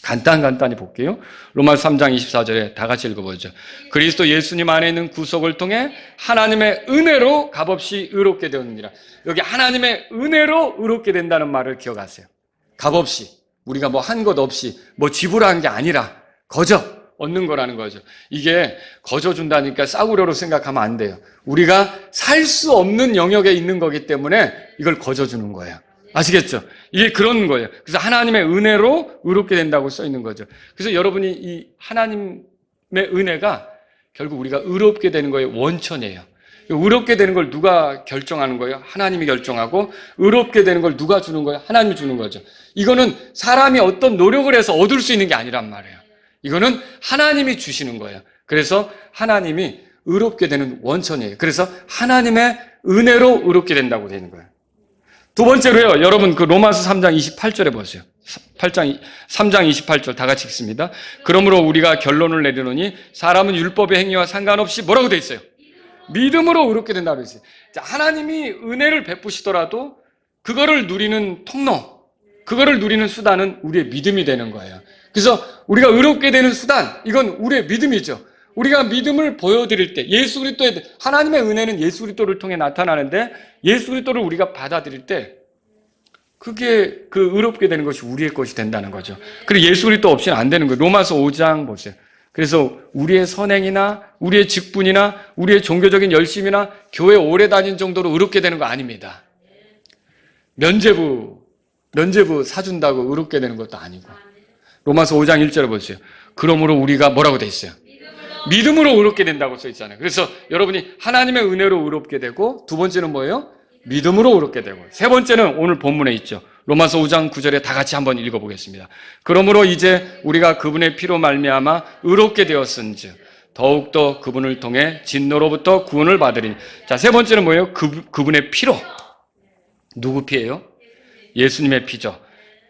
간단히 볼게요. 로마서 3장 24절에 다 같이 읽어보죠. 그리스도 예수님 안에 있는 구속을 통해 하나님의 은혜로 값없이 의롭게 되었느니라. 여기 하나님의 은혜로 의롭게 된다는 말을 기억하세요. 값없이. 우리가 뭐 한 것 없이 뭐 지불한 게 아니라 거저 얻는 거라는 거죠. 이게 거저 준다니까 싸구려로 생각하면 안 돼요. 우리가 살 수 없는 영역에 있는 거기 때문에 이걸 거저 주는 거예요. 아시겠죠? 이게 그런 거예요. 그래서 하나님의 은혜로 의롭게 된다고 써 있는 거죠. 그래서 여러분이 이 하나님의 은혜가 결국 우리가 의롭게 되는 거의 원천이에요. 의롭게 되는 걸 누가 결정하는 거예요? 하나님이 결정하고 의롭게 되는 걸 누가 주는 거예요? 하나님이 주는 거죠. 이거는 사람이 어떤 노력을 해서 얻을 수 있는 게 아니란 말이에요. 이거는 하나님이 주시는 거예요. 그래서 하나님이 의롭게 되는 원천이에요. 그래서 하나님의 은혜로 의롭게 된다고 되는 거예요. 두 번째로요. 여러분 그 로마서 3장 28절에 보세요. 3장 28절 다 같이 읽습니다. 그러므로 우리가 결론을 내리노니 사람은 율법의 행위와 상관없이 뭐라고 돼 있어요? 믿음으로 의롭게 된다고 했어요. 하나님이 은혜를 베푸시더라도 그거를 누리는 통로, 그거를 누리는 수단은 우리의 믿음이 되는 거예요. 그래서 우리가 의롭게 되는 수단, 이건 우리의 믿음이죠. 우리가 믿음을 보여드릴 때, 예수 그리스도의 하나님의 은혜는 예수 그리스도를 통해 나타나는데 예수 그리스도를 우리가 받아들일 때 그게 그 의롭게 되는 것이 우리의 것이 된다는 거죠. 그리고 예수 그리스도 없이는 안 되는 거예요. 로마서 5장 보세요. 그래서 우리의 선행이나 우리의 직분이나 우리의 종교적인 열심이나 교회 오래 다닌 정도로 의롭게 되는 거 아닙니다. 면죄부 사준다고 의롭게 되는 것도 아니고. 로마서 5장 1절에 보세요. 그러므로 우리가 뭐라고 돼 있어요? 믿음으로 의롭게 된다고 써 있잖아요. 그래서 여러분이 하나님의 은혜로 의롭게 되고 두 번째는 뭐예요? 믿음으로 의롭게 되고 세 번째는 오늘 본문에 있죠. 로마서 5장 9절에 다 같이 한번 읽어보겠습니다. 그러므로 이제 우리가 그분의 피로 말미암아 의롭게 되었은즉 더욱더 그분을 통해 진노로부터 구원을 받으리니. 자, 세 번째는 뭐예요? 그분의 피로. 누구 피예요? 예수님의 피죠.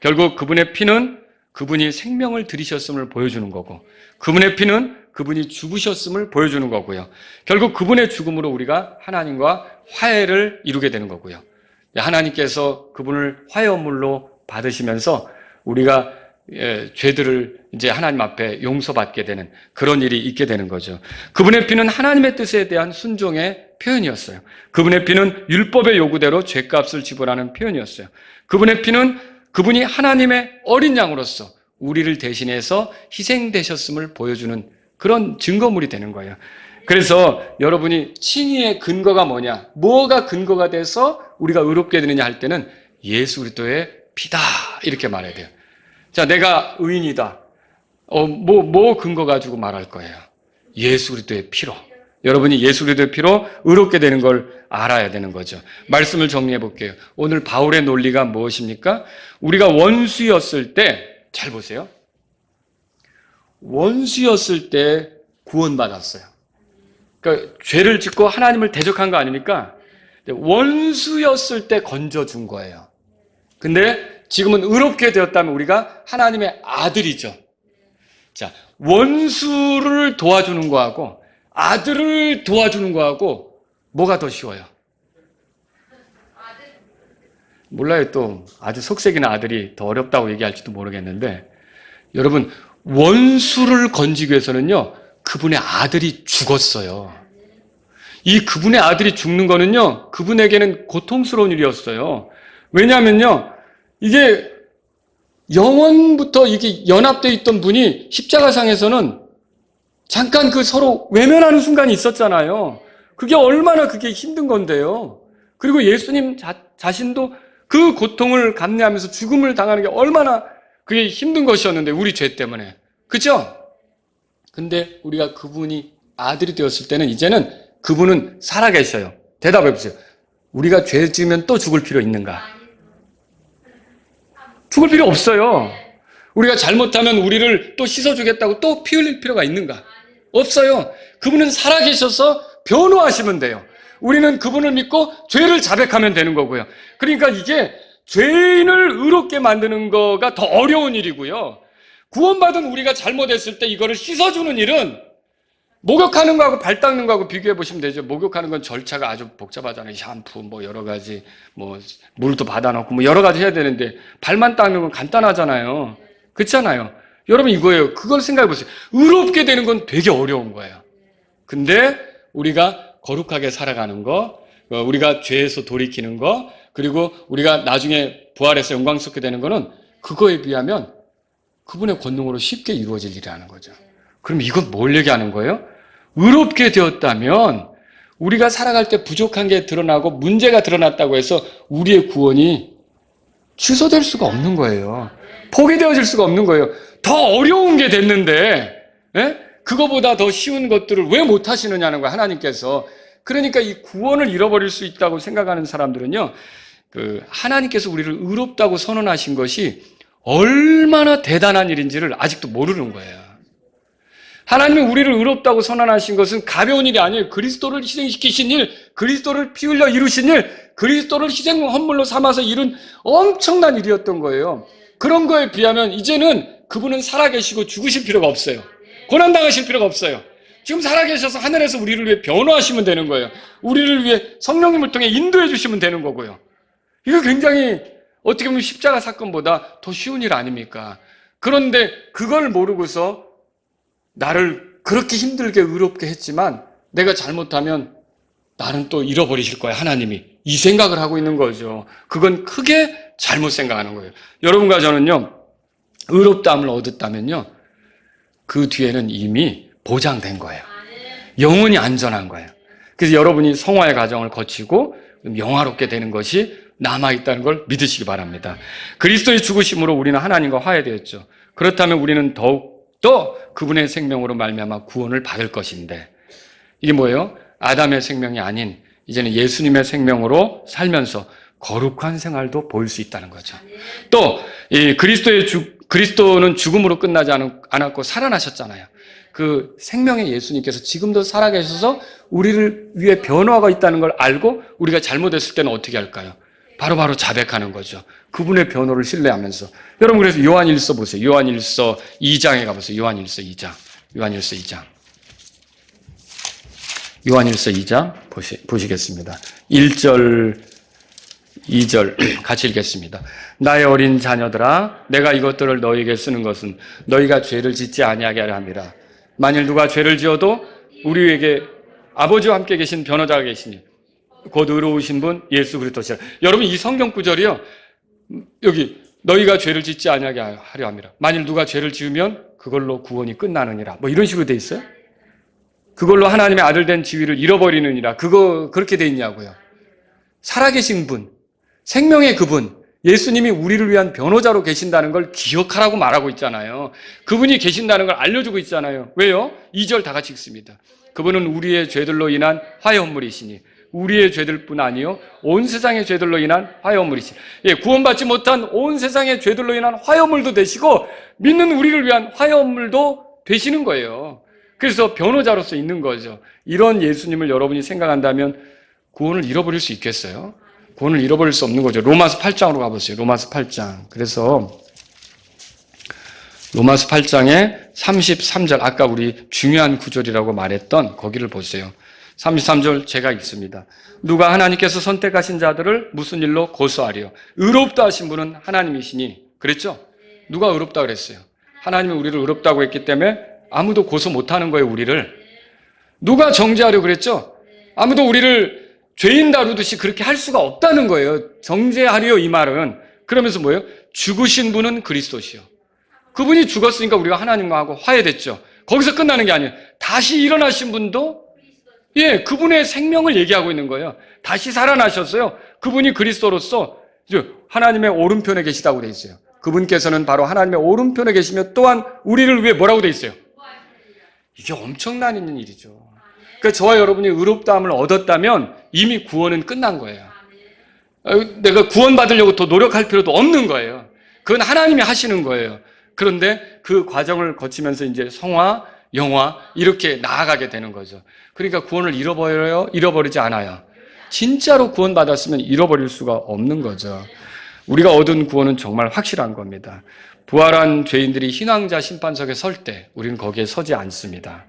결국 그분의 피는 그분이 생명을 들이셨음을 보여주는 거고, 그분의 피는 그분이 죽으셨음을 보여주는 거고요. 결국 그분의 죽음으로 우리가 하나님과 화해를 이루게 되는 거고요. 하나님께서 그분을 화해원물로 받으시면서 우리가 죄들을 이제 하나님 앞에 용서받게 되는 그런 일이 있게 되는 거죠. 그분의 피는 하나님의 뜻에 대한 순종의 표현이었어요. 그분의 피는 율법의 요구대로 죄값을 지불하는 표현이었어요. 그분의 피는 그분이 하나님의 어린 양으로서 우리를 대신해서 희생되셨음을 보여주는 그런 증거물이 되는 거예요. 그래서 여러분이 칭의의 근거가 뭐냐, 뭐가 근거가 돼서 우리가 의롭게 되느냐 할 때는 예수 그리스도의 피다 이렇게 말해야 돼요. 자, 내가 의인이다. 뭐 근거 가지고 말할 거예요? 예수 그리스도의 피로. 여러분이 예수 그리스도의 피로 의롭게 되는 걸 알아야 되는 거죠. 말씀을 정리해 볼게요. 오늘 바울의 논리가 무엇입니까? 우리가 원수였을 때, 잘 보세요. 원수였을 때 구원받았어요. 그러니까 죄를 짓고 하나님을 대적한 거 아닙니까? 원수였을 때 건져준 거예요. 근데 지금은 의롭게 되었다면 우리가 하나님의 아들이죠. 자, 원수를 도와주는 거하고 아들을 도와주는 거하고 뭐가 더 쉬워요? 몰라요. 또 아주 속색이나 아들이 더 어렵다고 얘기할지도 모르겠는데, 여러분 원수를 건지기 위해서는요 그분의 아들이 죽었어요. 이 그분의 아들이 죽는 거는요 그분에게는 고통스러운 일이었어요. 왜냐하면요 이게 영원부터 이게 연합되어 있던 분이 십자가상에서는 잠깐 그 서로 외면하는 순간이 있었잖아요. 그게 얼마나 그게 힘든 건데요. 그리고 예수님 자신도 그 고통을 감내하면서 죽음을 당하는 게 얼마나 그게 힘든 것이었는데, 우리 죄 때문에. 그죠? 근데 우리가 그분이 아들이 되었을 때는 이제는 그분은 살아계셔요. 대답해 보세요. 우리가 죄 지으면 또 죽을 필요 있는가? 죽을 필요 없어요. 우리가 잘못하면 우리를 또 씻어주겠다고 또 피 흘릴 필요가 있는가? 없어요. 그분은 살아계셔서 변호하시면 돼요. 우리는 그분을 믿고 죄를 자백하면 되는 거고요. 그러니까 이게 죄인을 의롭게 만드는 거가 더 어려운 일이고요. 구원받은 우리가 잘못했을 때 이거를 씻어주는 일은 목욕하는 거하고 발 닦는 거하고 비교해 보시면 되죠. 목욕하는 건 절차가 아주 복잡하잖아요. 샴푸 뭐 여러 가지 뭐 물도 받아놓고 뭐 여러 가지 해야 되는데, 발만 닦는 건 간단하잖아요. 그렇잖아요. 여러분 이거예요. 그걸 생각해 보세요. 의롭게 되는 건 되게 어려운 거예요. 근데 우리가 거룩하게 살아가는 거, 우리가 죄에서 돌이키는 거, 그리고 우리가 나중에 부활해서 영광스럽게 되는 거는 그거에 비하면 그분의 권능으로 쉽게 이루어질 일이라는 거죠. 그럼 이건 뭘 얘기하는 거예요? 의롭게 되었다면 우리가 살아갈 때 부족한 게 드러나고 문제가 드러났다고 해서 우리의 구원이 취소될 수가 없는 거예요. 포기되어질 수가 없는 거예요. 더 어려운 게 됐는데 그거보다 더 쉬운 것들을 왜 못하시느냐는 거예요, 하나님께서. 그러니까 이 구원을 잃어버릴 수 있다고 생각하는 사람들은요, 하나님께서 우리를 의롭다고 선언하신 것이 얼마나 대단한 일인지를 아직도 모르는 거예요. 하나님이 우리를 의롭다고 선언하신 것은 가벼운 일이 아니에요. 그리스도를 희생시키신 일, 그리스도를 피 흘려 이루신 일, 그리스도를 희생 헌물로 삼아서 이룬 엄청난 일이었던 거예요. 그런 거에 비하면 이제는 그분은 살아계시고 죽으실 필요가 없어요. 고난당하실 필요가 없어요. 지금 살아계셔서 하늘에서 우리를 위해 변호하시면 되는 거예요. 우리를 위해 성령님을 통해 인도해 주시면 되는 거고요. 이거 굉장히 어떻게 보면 십자가 사건보다 더 쉬운 일 아닙니까? 그런데 그걸 모르고서 나를 그렇게 힘들게 의롭게 했지만 내가 잘못하면 나는 또 잃어버리실 거야, 하나님이. 이 생각을 하고 있는 거죠. 그건 크게 잘못 생각하는 거예요. 여러분과 저는요, 의롭다함을 얻었다면요, 그 뒤에는 이미 보장된 거예요. 영원히 안전한 거예요. 그래서 여러분이 성화의 과정을 거치고 영화롭게 되는 것이 남아있다는 걸 믿으시기 바랍니다. 그리스도의 죽으심으로 우리는 하나님과 화해되었죠. 그렇다면 우리는 더욱더 그분의 생명으로 말미암아 구원을 받을 것인데, 이게 뭐예요? 아담의 생명이 아닌 이제는 예수님의 생명으로 살면서 거룩한 생활도 보일 수 있다는 거죠. 또 이 그리스도는 죽음으로 끝나지 않았고 살아나셨잖아요. 그 생명의 예수님께서 지금도 살아계셔서 우리를 위해 변화가 있다는 걸 알고 우리가 잘못했을 때는 어떻게 할까요? 바로바로 자백하는 거죠. 그분의 변호를 신뢰하면서. 여러분 그래서 요한일서 보세요. 요한일서 2장에 가보세요. 요한일서 2장. 요한일서 2장. 요한일서 2장 보시겠습니다. 1절, 2절 같이 읽겠습니다. 나의 어린 자녀들아, 내가 이것들을 너희에게 쓰는 것은 너희가 죄를 짓지 아니하게 하려 함이라. 만일 누가 죄를 지어도 우리에게 아버지와 함께 계신 변호자가 계시니 곧 의로우신 분 예수 그리스도시라. 여러분 이 성경 구절이요. 여기 너희가 죄를 짓지 아니하게 하려 함이라. 만일 누가 죄를 지으면 그걸로 구원이 끝나느니라. 뭐 이런 식으로 돼 있어요. 그걸로 하나님의 아들 된 지위를 잃어버리느니라. 그렇게 돼 있냐고요. 살아계신 분, 생명의 그분, 예수님이 우리를 위한 변호자로 계신다는 걸 기억하라고 말하고 있잖아요. 그분이 계신다는 걸 알려주고 있잖아요. 왜요? 2절 다 같이 읽습니다. 그분은 우리의 죄들로 인한 화해헌물이시니 우리의 죄들뿐 아니요 온 세상의 죄들로 인한 화해헌물이시니. 예, 구원받지 못한 온 세상의 죄들로 인한 화해헌물도 되시고 믿는 우리를 위한 화해헌물도 되시는 거예요. 그래서 변호자로서 있는 거죠. 이런 예수님을 여러분이 생각한다면 구원을 잃어버릴 수 있겠어요? 구원을 잃어버릴 수 없는 거죠. 로마서 8장으로 가보세요. 로마서 8장. 그래서 로마서 8장에 33절, 아까 우리 중요한 구절이라고 말했던 거기를 보세요. 33절 제가 읽습니다. 누가 하나님께서 선택하신 자들을 무슨 일로 고소하리요? 의롭다 하신 분은 하나님이시니. 그랬죠? 누가 의롭다 그랬어요? 하나님이 우리를 의롭다고 했기 때문에 아무도 고소 못하는 거예요, 우리를. 누가 정죄하려고 그랬죠? 아무도 우리를 죄인 다루듯이 그렇게 할 수가 없다는 거예요. 정죄하려 이 말은. 그러면서 뭐예요? 죽으신 분은 그리스도시요. 그분이 죽었으니까 우리가 하나님하고 화해됐죠. 거기서 끝나는 게 아니에요. 다시 일어나신 분도 예, 그분의 생명을 얘기하고 있는 거예요. 다시 살아나셨어요. 그분이 그리스도로서 하나님의 오른편에 계시다고 돼 있어요. 그분께서는 바로 하나님의 오른편에 계시며 또한 우리를 위해 뭐라고 돼 있어요? 이게 엄청난 일이죠. 그러니까 저와 여러분이 의롭다함을 얻었다면 이미 구원은 끝난 거예요. 내가 구원받으려고 더 노력할 필요도 없는 거예요. 그건 하나님이 하시는 거예요. 그런데 그 과정을 거치면서 이제 성화, 영화 이렇게 나아가게 되는 거죠. 그러니까 구원을 잃어버려요? 잃어버리지 않아요. 진짜로 구원받았으면 잃어버릴 수가 없는 거죠. 우리가 얻은 구원은 정말 확실한 겁니다. 부활한 죄인들이 희망자 심판석에 설 때 우리는 거기에 서지 않습니다.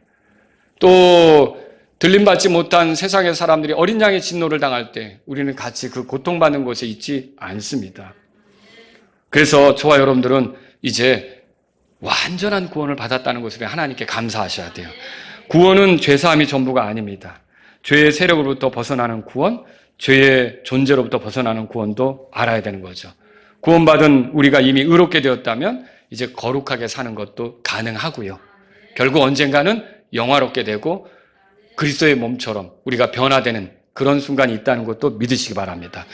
또 들림받지 못한 세상의 사람들이 어린 양의 진노를 당할 때 우리는 같이 그 고통받는 곳에 있지 않습니다. 그래서 저와 여러분들은 이제 완전한 구원을 받았다는 것을 하나님께 감사하셔야 돼요. 구원은 죄사함이 전부가 아닙니다. 죄의 세력으로부터 벗어나는 구원, 죄의 존재로부터 벗어나는 구원도 알아야 되는 거죠. 구원받은 우리가 이미 의롭게 되었다면 이제 거룩하게 사는 것도 가능하고요. 결국 언젠가는 영화롭게 되고 그리스도의 몸처럼 우리가 변화되는 그런 순간이 있다는 것도 믿으시기 바랍니다.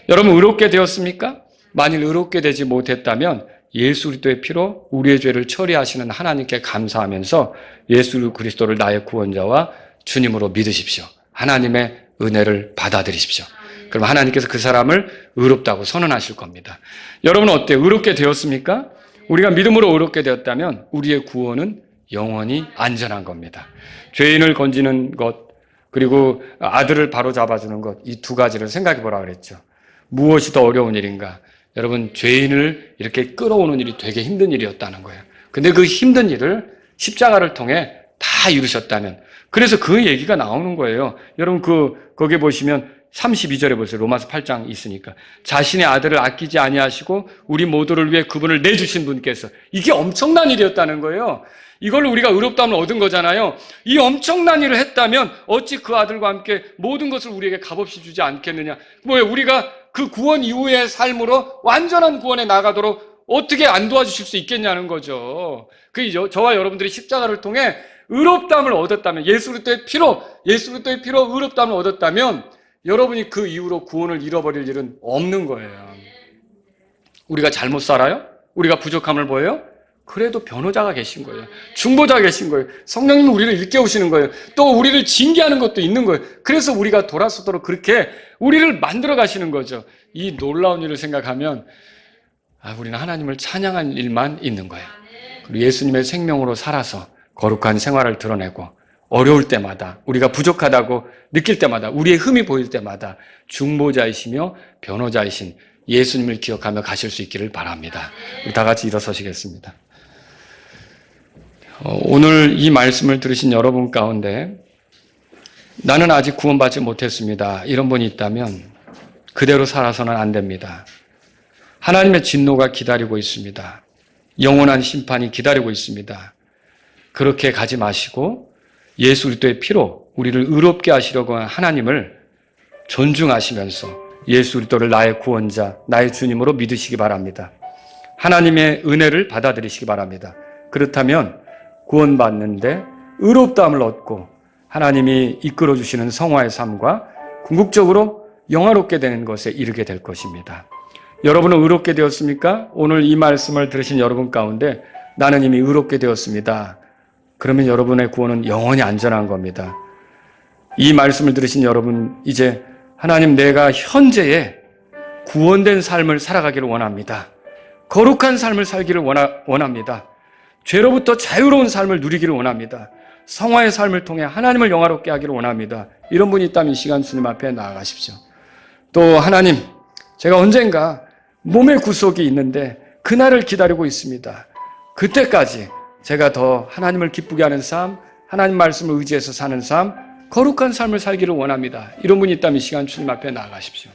여러분 의롭게 되었습니까? 만일 의롭게 되지 못했다면 예수 그리스도의 피로 우리의 죄를 처리하시는 하나님께 감사하면서 예수 그리스도를 나의 구원자와 주님으로 믿으십시오. 하나님의 은혜를 받아들이십시오. 그럼 하나님께서 그 사람을 의롭다고 선언하실 겁니다. 여러분은 어때요? 의롭게 되었습니까? 우리가 믿음으로 의롭게 되었다면 우리의 구원은 영원히 안전한 겁니다. 죄인을 건지는 것 그리고 아들을 바로잡아주는 것, 이 두 가지를 생각해 보라 그랬죠. 무엇이 더 어려운 일인가? 여러분 죄인을 이렇게 끌어오는 일이 되게 힘든 일이었다는 거예요. 근데 그 힘든 일을 십자가를 통해 다 이루셨다면, 그래서 그 얘기가 나오는 거예요. 여러분 거기 보시면 32절에 보세요. 로마서 8장 있으니까. 자신의 아들을 아끼지 아니하시고 우리 모두를 위해 그분을 내주신 분께서, 이게 엄청난 일이었다는 거예요. 이걸로 우리가 의롭다함을 얻은 거잖아요. 이 엄청난 일을 했다면 어찌 그 아들과 함께 모든 것을 우리에게 값없이 주지 않겠느냐. 뭐예요? 우리가 그 구원 이후의 삶으로 완전한 구원에 나가도록 어떻게 안 도와주실 수 있겠냐는 거죠. 저와 여러분들이 십자가를 통해 의롭다함을 얻었다면, 예수 그리스도의 피로 의롭다함을 얻었다면 여러분이 그 이후로 구원을 잃어버릴 일은 없는 거예요. 우리가 잘못 살아요? 우리가 부족함을 보여요? 그래도 변호자가 계신 거예요. 중보자가 계신 거예요. 성령님이 우리를 일깨우시는 거예요. 또 우리를 징계하는 것도 있는 거예요. 그래서 우리가 돌아서도록 그렇게 우리를 만들어 가시는 거죠. 이 놀라운 일을 생각하면 우리는 하나님을 찬양할 일만 있는 거예요. 그리고 예수님의 생명으로 살아서 거룩한 생활을 드러내고 어려울 때마다, 우리가 부족하다고 느낄 때마다, 우리의 흠이 보일 때마다 중보자이시며 변호자이신 예수님을 기억하며 가실 수 있기를 바랍니다. 우리 다 같이 일어서시겠습니다. 오늘 이 말씀을 들으신 여러분 가운데 나는 아직 구원받지 못했습니다, 이런 분이 있다면 그대로 살아서는 안 됩니다. 하나님의 진노가 기다리고 있습니다. 영원한 심판이 기다리고 있습니다. 그렇게 가지 마시고 예수 그리스도의 피로 우리를 의롭게 하시려고 하는 하나님을 존중하시면서 예수 그리스도를 나의 구원자, 나의 주님으로 믿으시기 바랍니다. 하나님의 은혜를 받아들이시기 바랍니다. 그렇다면 구원받는데 의롭다함을 얻고 하나님이 이끌어 주시는 성화의 삶과 궁극적으로 영화롭게 되는 것에 이르게 될 것입니다. 여러분은 의롭게 되었습니까? 오늘 이 말씀을 들으신 여러분 가운데 나는 이미 의롭게 되었습니다. 그러면 여러분의 구원은 영원히 안전한 겁니다. 이 말씀을 들으신 여러분, 이제 하나님, 내가 현재의 구원된 삶을 살아가기를 원합니다. 거룩한 삶을 살기를 원합니다. 죄로부터 자유로운 삶을 누리기를 원합니다. 성화의 삶을 통해 하나님을 영화롭게 하기를 원합니다. 이런 분이 있다면 이 시간 주님 앞에 나아가십시오. 또 하나님, 제가 언젠가 몸의 구속이 있는데 그날을 기다리고 있습니다. 그때까지 제가 더 하나님을 기쁘게 하는 삶, 하나님 말씀을 의지해서 사는 삶, 거룩한 삶을 살기를 원합니다. 이런 분이 있다면 이 시간 주님 앞에 나아가십시오.